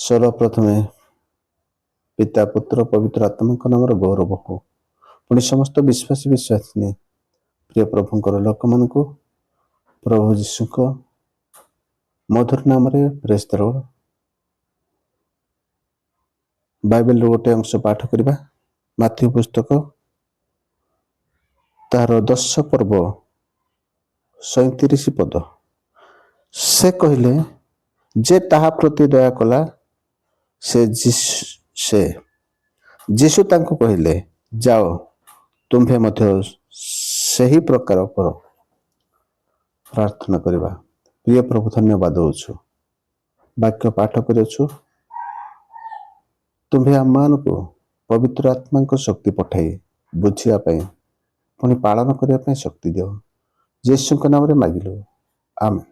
सर्वप्रथमे पिता पुत्र पवित्र आत्मा नाम गौरव हो पुणी समस्त विश्वासी विश्वासिनी प्रिय प्रभुंकर लोक मान प्रभु जीशु मधुर नाम प्रेज द लॉर्ड। बाइबल गोटे अंश पाठ करबा माथ्यू पुस्तक तार 10 पर्व 37 पद। से कहले जे ताहा प्रति दया कला से जीशु तांको कहले जाओ तुम्हें मध्य सही प्रकार कर प्रार्थना करवा। प्रिय प्रभु धन्यवाद होछु वाक्य पाठ करूछु तुम्हें आम मान को पवित्र आत्मा को शक्ति पठाई बुझिया पुणी पालन करने शक्ति दियो यीशु नाम रे मागिलु आमेन।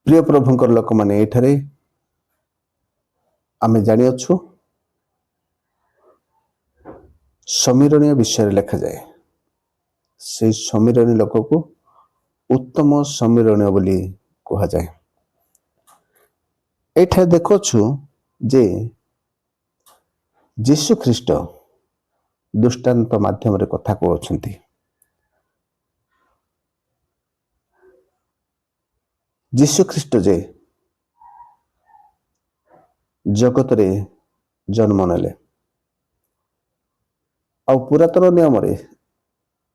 प्रिय प्रभुंकर लोक माने एठारे आमे जानी अच्छु समीरणीय विषय लिखा जाए से समीरणीय लोक को उत्तम समीरणीय बोली कहा जाए। एठा देखछु जे यीशु ख्रीष्ट दृष्टांत माध्यम रे कथा कहउछंती। यीशु ख्रीष्ट जे जगत रे जन्म नेले आ पुरातन नियम रे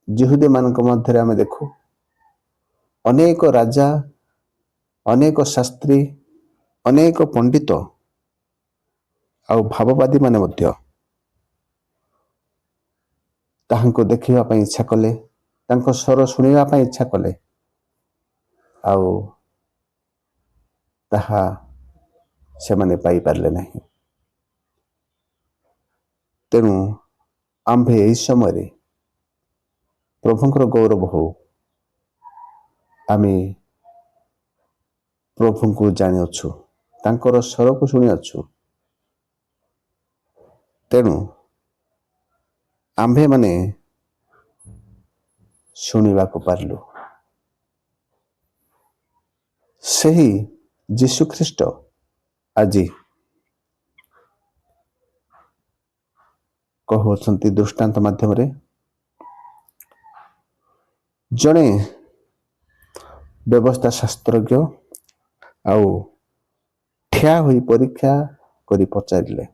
जिहुदी मानक मध्य आमे देखु अनेक राजा अनेक शास्त्री अनेक पंडित आ भाववादी माने मध्य ताहांको देखिबा पई इच्छा कले तांको स्वर सुनिबा पई इच्छा कले आउ ताहा से माने पाई पारले नहीं। तेणु आम्भे एई समय प्रभुंकर गौरव हो आमे प्रभु को जानी अच्छु तांकर स्वर को सुनी अच्छु। तेणु आम्भे माने सुनिबा को पारलु सही यीशु ख्रीष्ट आज कहउछंती दृष्टांत माध्यम रे जने व्यवस्था शास्त्रज्ञ आउ ठिया हुई परीक्षा करी पचारिले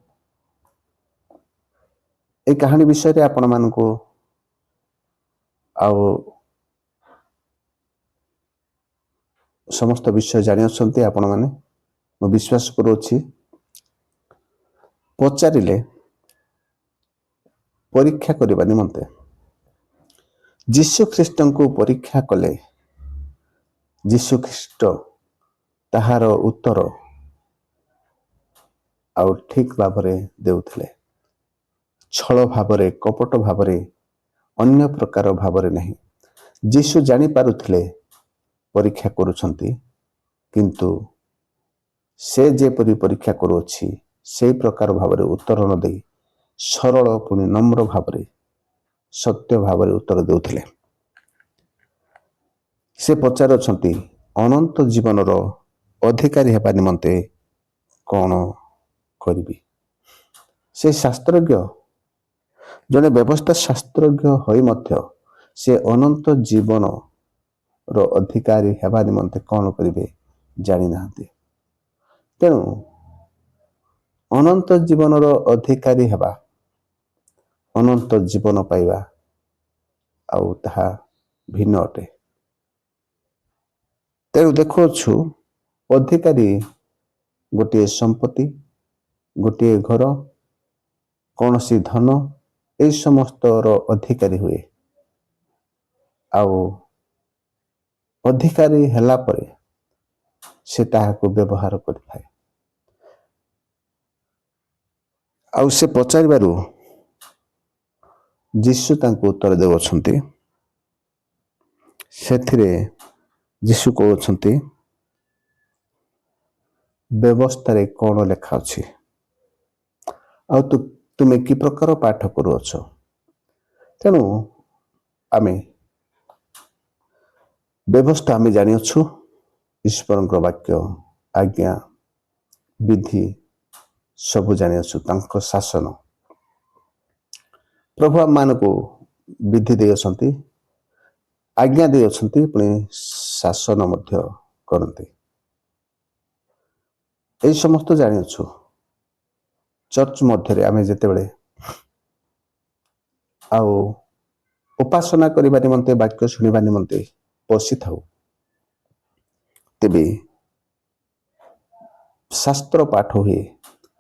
ए कहानी विषय रे आपण मानको आउ समस्त विषय जानि अछंती आपण माने मो विश्वास करूछि। पचारिले परीक्षा करबा निमंते यीशु ख्रीष्ट को परीक्षा कले यीशु ख्रीष्ट ताहार उत्तर आउ ठीक भावरे देउथले छल भावरे कपट भावरे अन्य प्रकार भावरे नहीं। यीशु जानी पारुथले परीक्षा करूछंती किंतु से जे परी परीक्षा करूछि से प्रकार भावरे उत्तर न दे सरल पुणी नम्र भावरे सत्य भावरे उत्तर देउथले। से पचारुछंती अनंत जीवन रो अधिकारी हेबा निमंते कौन करिबी। से शास्त्रज्ञ जने व्यवस्था शास्त्रज्ञ होई मध्य से अनंत जीवन रो अधिकारी हेबा निमंते कौन करिवे जानि नाहंती। तेणु अनंत जीवन रो अधिकारी हेबा अनंत जीवन पाइबा आउ ताहा भिन्न अटे। तेणु देखुछु अधिकारी गोटे संपत्ति गोटे घर कौन सी धन ए समस्त रो अधिकारी हुए आउ अधिकारी हला परे से ताहाको व्यवहार करिथाए आउ से पचारिबारु यीशु तांको उत्तर देउछंती। सेथिरे यीशु कहउछंती व्यवस्था रे कौन लेखा अछि आउ तुमे कि प्रकार पाठ करूअछ। तेणु आमे व्यवस्था आमे जानी अच्छु ईश्वर वाक्य आज्ञा ବିଧି ସବୁ ଜାଣିଅଛୁ, ତାଙ୍କ ଶାସନ। ପ୍ରଭୁ ଆମମାନଙ୍କୁ ବିଧି ଦେଇଅଛନ୍ତି, ଆଜ୍ଞା ଦେଇଅଛନ୍ତି, ପୁଣି ଶାସନ ମଧ୍ୟ କରନ୍ତି। এই ସମସ୍ତ ଜାଣିଅଛୁ। ଚର୍ଚ୍ଚ ମଧ୍ୟରେ ଆମେ ଯେତେବେଳେ ଆଉ ଉପାସନା କରିବା ନିମନ୍ତେ, ବାକ୍ୟ ଶୁଣିବା ନିମନ୍ତେ ବସିଥାଉ, ତେବେ ଶାସ୍ତ୍ର ପାଠ ହୁଏ,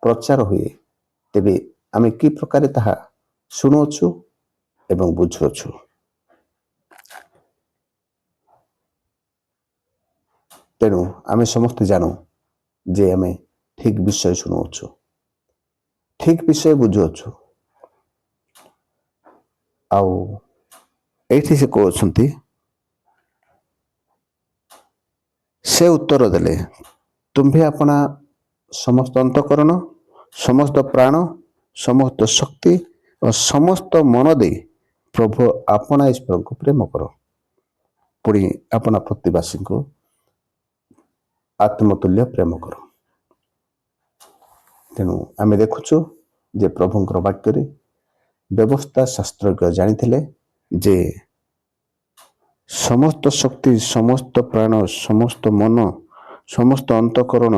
ପ୍ରଚାର ହୁଏ, ତେବେ ଆମେ କି ପ୍ରକାର ତାହା ଶୁଣୁଅଛୁ ଏବଂ ବୁଝୁଅଛୁ। ତେଣୁ ଆମେ ସମସ୍ତେ ଜାଣୁ ଯେ ଆମେ ଠିକ ବିଷୟ ଶୁଣୁଅଛୁ, ଠିକ ବିଷୟ ବୁଝୁଅଛୁ। ଆଉ ଏଇଠି ସେ କହୁଛନ୍ତି, ସେ ଉତ୍ତର ଦେଲେ, ତୁମ୍ଭେ ଆପଣା ସମସ୍ତ ଅନ୍ତଃକରଣ, ସମସ୍ତ ପ୍ରାଣ, ସମସ୍ତ ଶକ୍ତି ଓ ସମସ୍ତ ମନ ଦେଇ ପ୍ରଭୁ ଆପଣା ଈଶ୍ୱରଙ୍କୁ ପ୍ରେମ କର, ପୁଣି ଆପଣା ପ୍ରତିବାସୀଙ୍କୁ ଆତ୍ମତୁଲ୍ୟ ପ୍ରେମ କର। ତେଣୁ ଆମେ ଦେଖୁଛୁ ଯେ ପ୍ରଭୁଙ୍କର ବାକ୍ୟରେ ବ୍ୟବସ୍ଥା ଶାସ୍ତ୍ରଜ୍ଞ ଜାଣିଥିଲେ ଯେ ସମସ୍ତ ଶକ୍ତି, ସମସ୍ତ ପ୍ରାଣ, ସମସ୍ତ ମନ, ସମସ୍ତ ଅନ୍ତଃକରଣ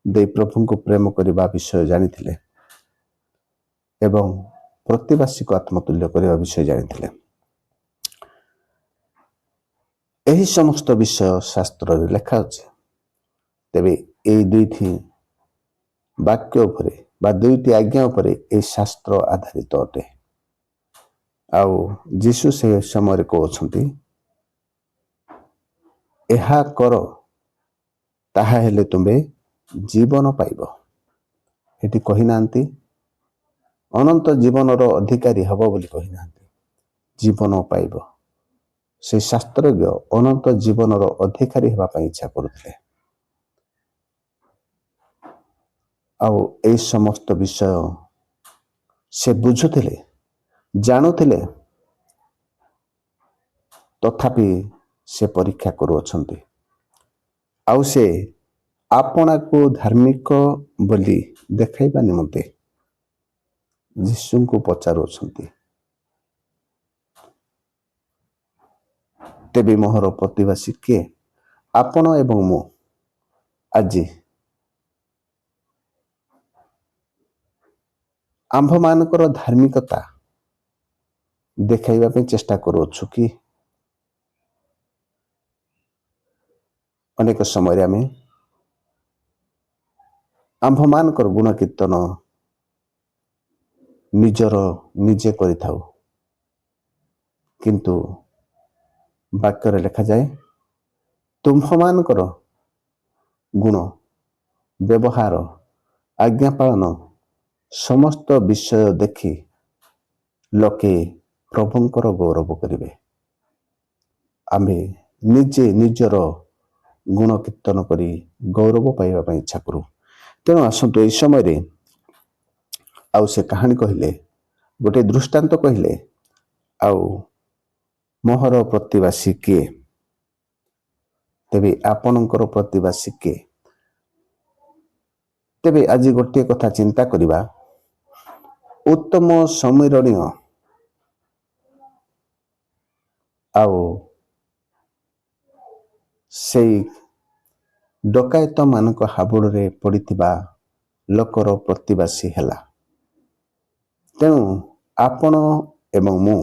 ଦେଇ ପ୍ରଭୁଙ୍କୁ ପ୍ରେମ କରିବା ବିଷୟ ଜାଣିଥିଲେ ଏବଂ ପ୍ରତିବାସୀକୁ ଆତ୍ମତୁଲ୍ୟ କରିବା ବିଷୟ ଜାଣିଥିଲେ। ଏହି ସମସ୍ତ ବିଷୟ ଶାସ୍ତ୍ରରେ ଲେଖା ଅଛି। ତେବେ এই ଦୁଇଟି ବାକ୍ୟ ଉପରେ ବା ଦୁଇଟି ଆଜ୍ଞା ଉପରେ ଏହି ଶାସ୍ତ୍ର ଆଧାରିତ ଅଟେ। ଆଉ ଯୀଶୁ ସେ ସମୟରେ କହୁଛନ୍ତି, ଏହା କର, ତାହା ହେଲେ ତୁମେ ଜୀବନ ପାଇବ। ଏଠି କହିନାହାନ୍ତି ଅନନ୍ତ ଜୀବନର ଅଧିକାରୀ ହବ ବୋଲି କହିନାହାନ୍ତି, ଜୀବନ ପାଇବ। ସେ ଶାସ୍ତ୍ରଜ୍ଞ ଅନନ୍ତ ଜୀବନର ଅଧିକାରୀ ହେବା ପାଇଁ ଇଚ୍ଛା କରୁଥିଲେ। ଆଉ এই ସମସ୍ତ ବିଷୟ ସେ ବୁଝୁଥିଲେ, ଜାଣୁଥିଲେ, ତଥାପି ସେ ପରୀକ୍ଷା କରୁଅଛନ୍ତି। ଆଉ ସେ ଆପଣାକୁ ଧାର୍ମିକ ବୋଲି ଦେଖାଇବା ନିମନ୍ତେ ଯୀଶୁଙ୍କୁ ପଚାରୁଅଛନ୍ତି, ତେବେ ମୋହର ପ୍ରତିବାସୀ କିଏ? ଆପଣ ଏବଂ ମୁଁ ଆଜି ଆମ୍ଭମାନଙ୍କର ଧାର୍ମିକତା ଦେଖାଇବା ପାଇଁ ଚେଷ୍ଟା କରୁଅଛୁ କି? ଅନେକ ସମୟରେ ଆମେ ଆମ୍ଭମାନଙ୍କର ଗୁଣ କୀର୍ତ୍ତନ ନିଜେ କରିଥାଉ, କିନ୍ତୁ ବାକ୍ୟରେ ଲେଖାଯାଏ ତୁମ୍ଭମାନଙ୍କର ଗୁଣ, ବ୍ୟବହାର, ଆଜ୍ଞା ପାଳନ ସମସ୍ତ ବିଷୟ ଦେଖି ଲୋକେ ପ୍ରଭୁଙ୍କର ଗୌରବ କରିବେ। ଆମେ ନିଜେ ନିଜର ଗୁଣ କୀର୍ତ୍ତନ କରି ଗୌରବ ପାଇବା ପାଇଁ ଇଚ୍ଛା କରୁ। ତେଣୁ ଆସନ୍ତୁ ଏହି ସମୟରେ ଆଉ ସେ କାହାଣୀ କହିଲେ, ଗୋଟେ ଦୃଷ୍ଟାନ୍ତ କହିଲେ, ଆଉ ମୋହର ପ୍ରତିବାସୀ କିଏ? ତେବେ ଆପଣଙ୍କର ପ୍ରତିବାସୀ କିଏ? ତେବେ ଆଜି ଗୋଟିଏ କଥା ଚିନ୍ତା କରିବା, ଉତ୍ତମ ସମୀରଣୀୟ ଆଉ ସେଇ ଡକାୟତ ମାନଙ୍କ ହାବୁଡ଼ରେ ପଡ଼ିଥିବା ଲୋକର ପ୍ରତିବାସୀ ହେଲା। ତେଣୁ ଆପଣ ଏବଂ ମୁଁ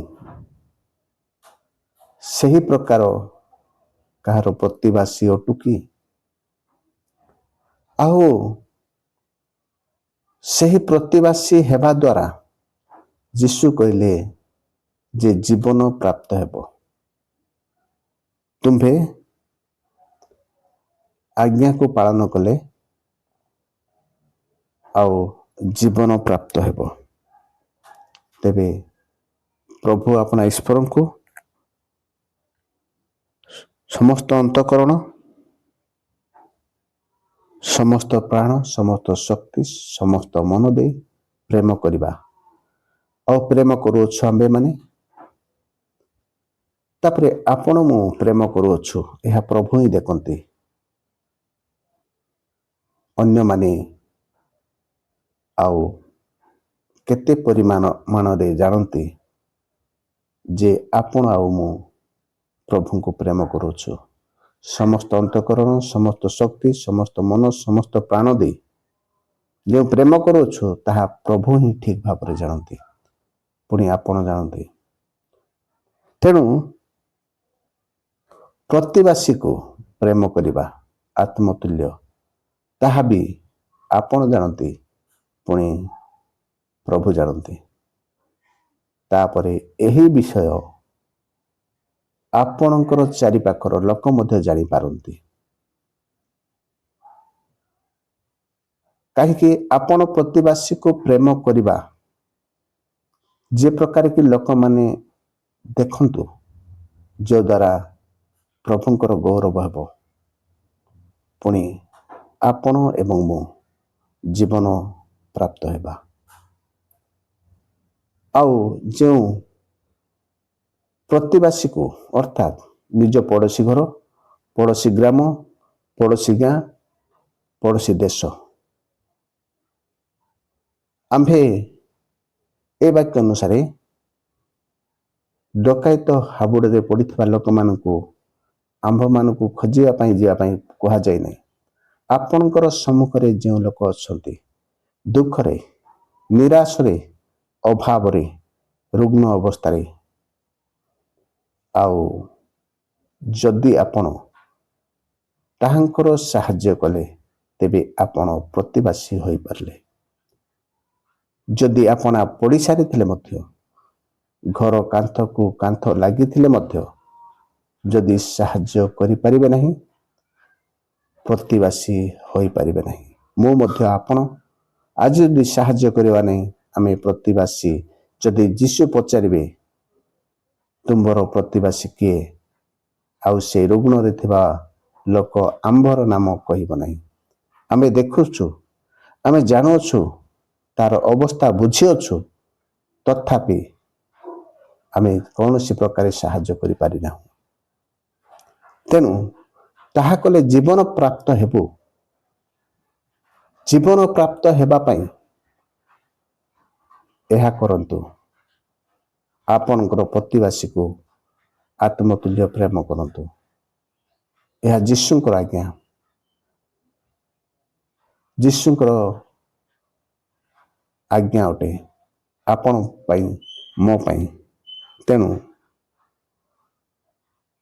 ସେହି ପ୍ରକାର କାହାର ପ୍ରତିବାସୀ ଅଟୁ କି? ଆଉ ସେହି ପ୍ରତିବାସୀ ହେବା ଦ୍ୱାରା ଯୀଶୁ କହିଲେ ଯେ ଜୀବନ ପ୍ରାପ୍ତ ହେବ। ତୁମ୍ଭେ ଆଜ୍ଞାକୁ ପାଳନ କଲେ ଆଉ ଜୀବନ ପ୍ରାପ୍ତ ହେବ। ତେବେ ପ୍ରଭୁ ଆପଣା ଈଶ୍ୱରଙ୍କୁ ସମସ୍ତ ଅନ୍ତଃକରଣ, ସମସ୍ତ ପ୍ରାଣ, ସମସ୍ତ ଶକ୍ତି, ସମସ୍ତ ମନ ଦେଇ ପ୍ରେମ କରିବା। ଆଉ ପ୍ରେମ କରୁଅଛୁ ଆମ୍ଭେମାନେ, ତାପରେ ଆପଣ ମୁଁ ପ୍ରେମ କରୁଅଛୁ, ଏହା ପ୍ରଭୁ ହିଁ ଦେଖନ୍ତି। ଅନ୍ୟମାନେ ଆଉ କେତେ ପରିମାଣରେ ଜାଣନ୍ତି ଯେ ଆପଣ ଆଉ ମୁଁ ପ୍ରଭୁଙ୍କୁ ପ୍ରେମ କରୁଛୁ। ସମସ୍ତ ଅନ୍ତଃକରଣ, ସମସ୍ତ ଶକ୍ତି, ସମସ୍ତ ମନ, ସମସ୍ତ ପ୍ରାଣ ଦେଇ ଯେଉଁ ପ୍ରେମ କରୁଛୁ ତାହା ପ୍ରଭୁ ହିଁ ଠିକ୍ ଭାବରେ ଜାଣନ୍ତି, ପୁଣି ଆପଣ ଜାଣନ୍ତି। ତେଣୁ ପ୍ରତିବାସୀକୁ ପ୍ରେମ କରିବା ଆତ୍ମତୁଲ୍ୟ, ତାହା ବି ଆପଣ ଜାଣନ୍ତି, ପୁଣି ପ୍ରଭୁ ଜାଣନ୍ତି। ତାପରେ ଏହି ବିଷୟ ଆପଣଙ୍କର ଚାରିପାଖର ଲୋକ ମଧ୍ୟ ଜାଣିପାରନ୍ତି। କାହିଁକି ଆପଣ ପ୍ରତିବାସୀକୁ ପ୍ରେମ କରିବା ଯେ ପ୍ରକାର କି ଲୋକମାନେ ଦେଖନ୍ତୁ, ଯଦ୍ୱାରା ପ୍ରଭୁଙ୍କର ଗୌରବ ହେବ, ପୁଣି ଆପଣ ଏବଂ ମୁଁ ଜୀବନ ପ୍ରାପ୍ତ ହେବା। ଆଉ ଯେଉଁ ପ୍ରତିବାସୀକୁ ଅର୍ଥାତ୍ ନିଜ ପଡ଼ୋଶୀ ଘର, ପଡ଼ୋଶୀ ଗ୍ରାମ, ପଡ଼ୋଶୀ ଗାଁ, ପଡ଼ୋଶୀ ଦେଶ, ଆମ୍ଭେ ଏ ବାକ୍ୟ ଅନୁସାରେ ଡକାୟତ ହାବୁଡ଼ରେ ପଡ଼ିଥିବା ଲୋକମାନଙ୍କୁ ଆମ୍ଭମାନଙ୍କୁ ଖୋଜିବା ପାଇଁ ଯିବା ପାଇଁ କୁହାଯାଇ ନାହିଁ। ଆପଣଙ୍କର ସମ୍ମୁଖରେ ଯେଉଁ ଲୋକ ଅଛନ୍ତି, ଦୁଃଖରେ, ନିରାଶରେ, ଅଭାବରେ, ରୁଗ୍ନ ଅବସ୍ଥାରେ, ଆଉ ଯଦି ଆପଣ ତାହାଙ୍କର ସାହାଯ୍ୟ କଲେ, ତେବେ ଆପଣ ପ୍ରତିବାସୀ ହୋଇପାରିଲେ। ଯଦି ଆପଣ ପଡ଼ିଶାରେ ଥିଲେ ମଧ୍ୟ, ଘର କାନ୍ଥକୁ କାନ୍ଥ ଲାଗିଥିଲେ ମଧ୍ୟ ଯଦି ସାହାଯ୍ୟ କରିପାରିବେ ନାହିଁ, ପ୍ରତିବାସୀ ହୋଇପାରିବେ ନାହିଁ। ମୁଁ ମଧ୍ୟ ଆପଣ ଆଜି ଯଦି ସାହାଯ୍ୟ କରିବା ନାହିଁ, ଆମେ ପ୍ରତିବାସୀ। ଯଦି ଯୀଶୁ ପଚାରିବେ ତୁମ୍ଭର ପ୍ରତିବାସୀ କିଏ, ଆଉ ସେ ରୁଗ୍ଣରେ ଥିବା ଲୋକ ଆମ୍ଭର ନାମ କହିବ ନାହିଁ। ଆମେ ଦେଖୁଛୁ, ଆମେ ଜାଣୁଅଛୁ, ତାର ଅବସ୍ଥା ବୁଝିଅଛୁ, ତଥାପି ଆମେ କୌଣସି ପ୍ରକାର ସାହାଯ୍ୟ କରିପାରିନାହୁଁ। ତେଣୁ ତାହା କଲେ ଜୀବନ ପ୍ରାପ୍ତ ହେବୁ। ଜୀବନ ପ୍ରାପ୍ତ ହେବା ପାଇଁ ଏହା କରନ୍ତୁ, ଆପଣଙ୍କର ପ୍ରତିବାସୀକୁ ଆତ୍ମତୁଲ୍ୟ ପ୍ରେମ କରନ୍ତୁ। ଏହା ଯୀଶୁଙ୍କର ଆଜ୍ଞା, ଯୀଶୁଙ୍କର ଆଜ୍ଞା ଅଟେ, ଆପଣ ପାଇଁ, ମୋ ପାଇଁ। ତେଣୁ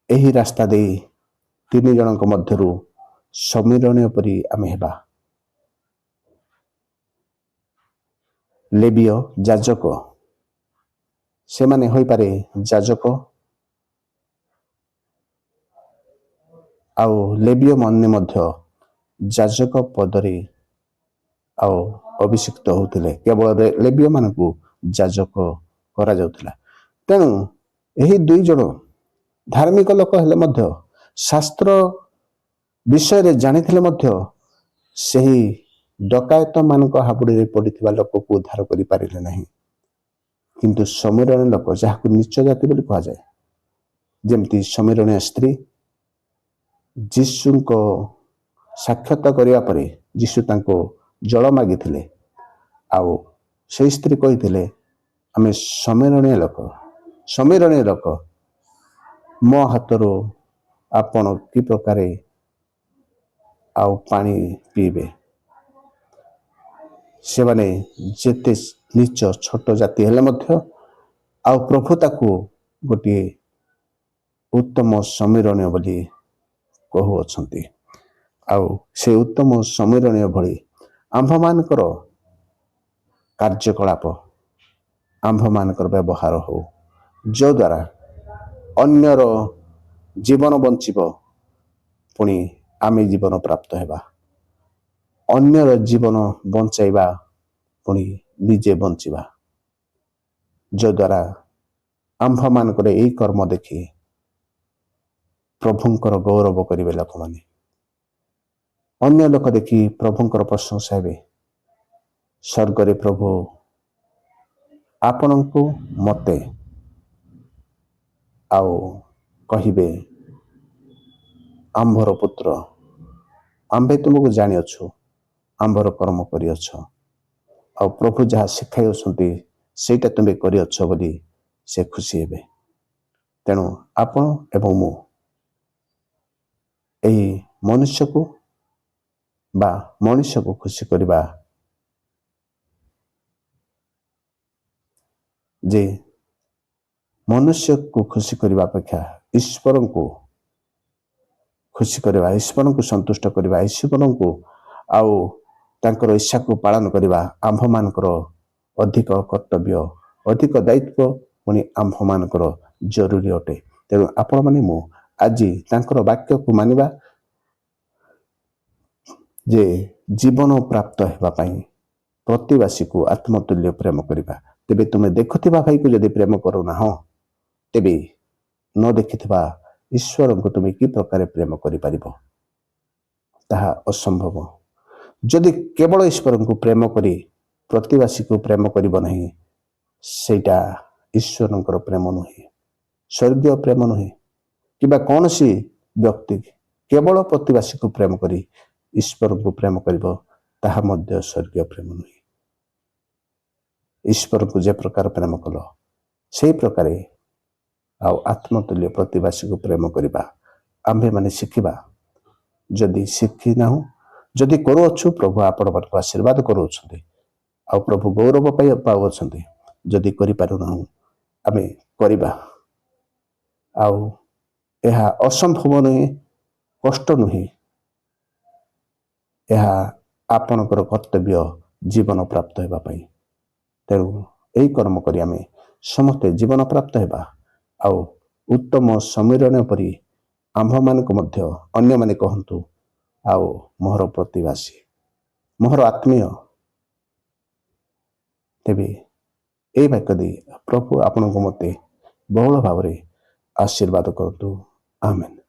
ଏହି ରାସ୍ତା ଦେଇ ତିନି ଜଣଙ୍କ ମଧ୍ୟରୁ ସମୀରଣୀୟ ପରି ଆମେ ହେବା। ଲେବୀୟ, ଯାଜକ, ସେମାନେ ହୋଇପାରେ ଯାଜକ, ଆଉ ଲେବୀୟ ମାନେ ମଧ୍ୟ ଯାଜକ ପଦରେ ଆଉ ଅଭିଷିକ୍ତ ହେଉଥିଲେ। କେବଳ ଲେବୀୟ ମାନଙ୍କୁ ଯାଜକ କରାଯାଉଥିଲା। ତେଣୁ ଏହି ଦୁଇ ଜଣ ଧାର୍ମିକ ଲୋକ ହେଲେ ମଧ୍ୟ, ଶାସ୍ତ୍ର ବିଷୟରେ ଜାଣିଥିଲେ ମଧ୍ୟ, ସେହି ଡକାୟତ ମାନଙ୍କ ହାବୁଡ଼ରେ ପଡ଼ିଥିବା ଲୋକକୁ ଉଦ୍ଧାର କରିପାରିଲେ ନାହିଁ। କିନ୍ତୁ ସମୀରଣୀୟ ଲୋକ, ଯାହାକୁ ନୀଚ ଜାତି ବୋଲି କୁହାଯାଏ, ଯେମିତି ସମୀରଣୀୟ ସ୍ତ୍ରୀ ଯୀଶୁଙ୍କ ସାକ୍ଷାତ କରିବା ପରେ ଯୀଶୁ ତାଙ୍କୁ ଜଳ ମାଗିଥିଲେ, ଆଉ ସେହି ସ୍ତ୍ରୀ କହିଥିଲେ, ଆମେ ସମୀରଣୀୟ ଲୋକ, ମୋ ହାତରୁ ଆପଣ କି ପ୍ରକାରେ ଆଉ ପାଣି ପିଇବେ। ସେମାନେ ଯେତେ ନୀଚ ଛୋଟ ଜାତି ହେଲେ ମଧ୍ୟ, ଆଉ ପ୍ରଭୁ ତାକୁ ଗୋଟିଏ ଉତ୍ତମ ସମୀରଣୀୟ ବୋଲି କହୁଅଛନ୍ତି। ଆଉ ସେ ଉତ୍ତମ ସମୀରଣୀୟ ଭଳି ଆମ୍ଭମାନଙ୍କର କାର୍ଯ୍ୟକଳାପ, ଆମ୍ଭମାନଙ୍କର ବ୍ୟବହାର ହଉ, ଯଦ୍ୱାରା ଅନ୍ୟର ଜୀବନ ବଞ୍ଚିବ, ପୁଣି ଆମେ ଜୀବନ ପ୍ରାପ୍ତ ହେବା। ଅନ୍ୟର ଜୀବନ ବଞ୍ଚାଇବା, ପୁଣି ନିଜେ ବଞ୍ଚିବା, ଯଦ୍ୱାରା ଆମ୍ଭମାନଙ୍କର ଏହି କର୍ମ ଦେଖି ପ୍ରଭୁଙ୍କର ଗୌରବ କରିବେ ଲୋକମାନେ। ଅନ୍ୟ ଲୋକ ଦେଖି ପ୍ରଭୁଙ୍କର ପ୍ରଶଂସା ହେବେ। ସ୍ୱର୍ଗରେ ପ୍ରଭୁ ଆପଣଙ୍କୁ ମୋତେ ଆଉ କହିବେ, ଆମ୍ଭର ପୁତ୍ର, ଆମ୍ଭେ ତୁମକୁ ଜାଣିଅଛୁ, ଆମ୍ଭର କର୍ମ କରିଅଛ। ଆଉ ପ୍ରଭୁ ଯାହା ଶିଖାଇଅଛନ୍ତି ସେଇଟା ତୁମେ କରିଅଛ ବୋଲି ସେ ଖୁସି ହେବେ। ତେଣୁ ଆପଣ ଏବଂ ମୁଁ ଏହି ମନୁଷ୍ୟକୁ ଖୁସି କରିବା, ଯେ ମନୁଷ୍ୟକୁ ଖୁସି କରିବା ଅପେକ୍ଷା ଈଶ୍ୱରଙ୍କୁ ଖୁସି କରିବା, ଈଶ୍ୱରଙ୍କୁ ସନ୍ତୁଷ୍ଟ କରିବା, ଈଶ୍ୱରଙ୍କୁ ଆଉ ତାଙ୍କର ଇଚ୍ଛାକୁ ପାଳନ କରିବା ଆମ୍ଭମାନଙ୍କର ଅଧିକ କର୍ତ୍ତବ୍ୟ, ଅଧିକ ଦାୟିତ୍ୱ, ପୁଣି ଆମ୍ଭମାନଙ୍କର ଜରୁରୀ ଅଟେ। ତେଣୁ ଆପଣମାନେ ମୁଁ ଆଜି ତାଙ୍କର ବାକ୍ୟକୁ ମାନିବା, ଯେ ଜୀବନ ପ୍ରାପ୍ତ ହେବା ପାଇଁ ପ୍ରତିବାସୀକୁ ଆତ୍ମତୁଲ୍ୟ ପ୍ରେମ କରିବା। ତେବେ ତୁମେ ଦେଖୁଥିବା ଭାଇକୁ ଯଦି ପ୍ରେମ କରୁନାହଁ, ତେବେ ନ ଦେଖିଥିବା ଈଶ୍ୱରଙ୍କୁ ତୁମେ କି ପ୍ରକାର ପ୍ରେମ କରିପାରିବ? ତାହା ଅସମ୍ଭବ। ଯଦି କେବଳ ଈଶ୍ୱରଙ୍କୁ ପ୍ରେମ କରି ପ୍ରତିବାସୀକୁ ପ୍ରେମ କରିବ ନାହିଁ, ସେଇଟା ଈଶ୍ୱରଙ୍କର ପ୍ରେମ ନୁହେଁ, ସ୍ୱର୍ଗୀୟ ପ୍ରେମ ନୁହେଁ। କିମ୍ବା କୌଣସି ବ୍ୟକ୍ତି କେବଳ ପ୍ରତିବାସୀକୁ ପ୍ରେମ କରି ଈଶ୍ୱରଙ୍କୁ ପ୍ରେମ କରିବ, ତାହା ମଧ୍ୟ ସ୍ୱର୍ଗୀୟ ପ୍ରେମ ନୁହେଁ। ଈଶ୍ୱରଙ୍କୁ ଯେ ପ୍ରକାର ପ୍ରେମ କଲ, ସେହି ପ୍ରକାରେ ଆଉ ଆତ୍ମତୁଲ୍ୟ ପ୍ରତିବାସୀକୁ ପ୍ରେମ କରିବା ଆମ୍ଭେମାନେ ଶିଖିବା। ଯଦି ଶିଖିନାହୁଁ, ଯଦି କରୁଅଛୁ, ପ୍ରଭୁ ଆପଣମାନଙ୍କୁ ଆଶୀର୍ବାଦ କରୁଅଛନ୍ତି, ଆଉ ପ୍ରଭୁ ଗୌରବ ପାଉଅଛନ୍ତି। ଯଦି କରିପାରୁନାହୁଁ, ଆମେ କରିବା। ଆଉ ଏହା ଅସମ୍ଭବ ନୁହେଁ, କଷ୍ଟ ନୁହେଁ, ଏହା ଆପଣଙ୍କର କର୍ତ୍ତବ୍ୟ ଜୀବନ ପ୍ରାପ୍ତ ହେବା ପାଇଁ। ତେଣୁ ଏହି କର୍ମ କରି ଆମେ ସମସ୍ତେ ଜୀବନ ପ୍ରାପ୍ତ ହେବା। ଆଉ ଉତ୍ତମ ସମୀରଣ ପରି ଆମ୍ଭମାନଙ୍କୁ ମଧ୍ୟ ଅନ୍ୟମାନେ କହନ୍ତୁ, ଆଉ ମୋହର ପ୍ରତିବାସୀ, ମୋହର ଆତ୍ମୀୟ। ତେବେ ଏହି ବାକ୍ୟ ଦେଇ ପ୍ରଭୁ ଆପଣଙ୍କୁ ମୋତେ ବହୁଳ ଭାବରେ ଆଶୀର୍ବାଦ କରନ୍ତୁ। ଆମେନ୍।